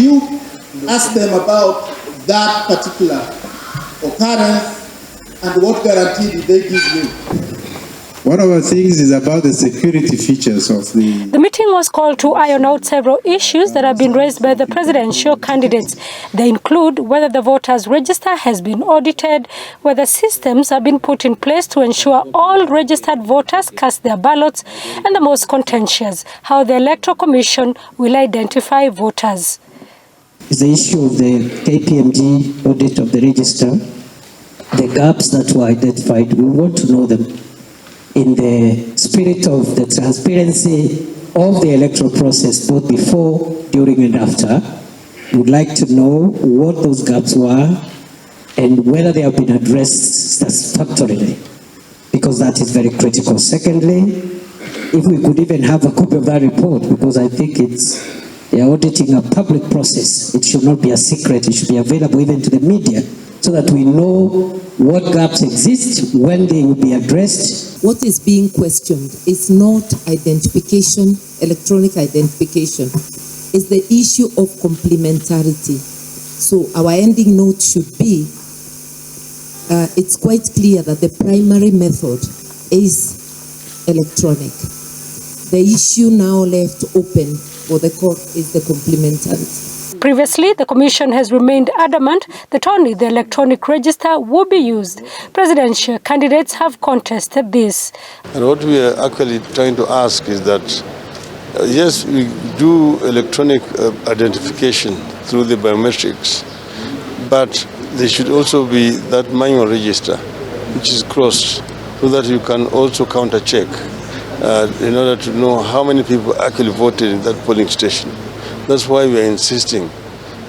you ask them about that particular occurrence and what guarantee did they give you? One of the things is about the security features of the... The meeting was called to iron out several issues that have been raised by the presidential candidates. They include whether the voters' register has been audited, whether systems have been put in place to ensure all registered voters cast their ballots, and the most contentious, how the Electoral Commission will identify voters. Is the issue of the KPMG audit of the register, the gaps that were identified. We want to know them. In the spirit of the transparency of the electoral process, both before, during, and after, we would like to know what those gaps were and whether they have been addressed satisfactorily, because that is very critical. Secondly, if we could even have a copy of that report, because I think they are auditing a public process. It should not be a secret. It should be available even to the media, so that we know what gaps exist, when they will be addressed. What is being questioned is not identification, electronic identification. It's the issue of complementarity. So our ending note should be, it's quite clear that the primary method is electronic. The issue now left open for the court is the complementarity. Previously, the Commission has remained adamant that only the electronic register will be used. Presidential candidates have contested this. And what we are actually trying to ask is that, yes, we do electronic identification through the biometrics, but there should also be that manual register, which is crossed, so that you can also counter-check in order to know how many people actually voted in that polling station. That's why we are insisting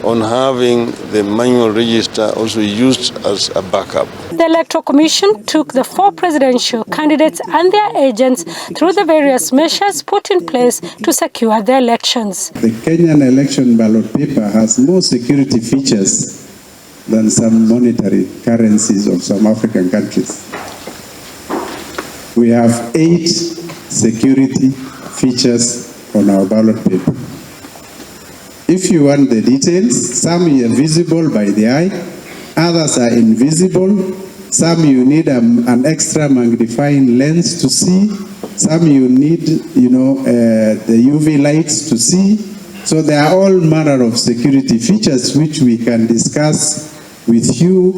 on having the manual register also used as a backup. The Electoral Commission took the 4 presidential candidates and their agents through the various measures put in place to secure the elections. The Kenyan election ballot paper has more security features than some monetary currencies of some African countries. We have 8 security features on our ballot paper. If you want the details, some are visible by the eye, others are invisible, some you need an extra magnifying lens to see, some you need, the UV lights to see. So there are all manner of security features which we can discuss with you,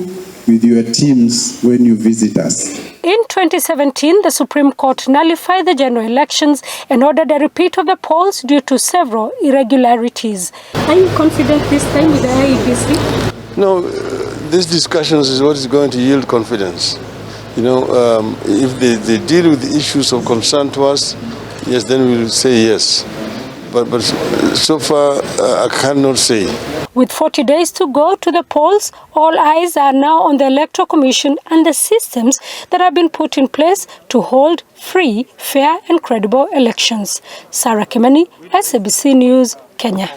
with your teams when you visit us. In 2017, the Supreme Court nullified the general elections and ordered a repeat of the polls due to several irregularities. Are you confident this time with the IEBC? No, this discussion is what is going to yield confidence. If they deal with the issues of concern to us, yes, then we will say yes. But so far, I cannot say. With 40 days to go to the polls, all eyes are now on the Electoral Commission and the systems that have been put in place to hold free, fair and credible elections. Sarah Kimani, SABC News, Kenya.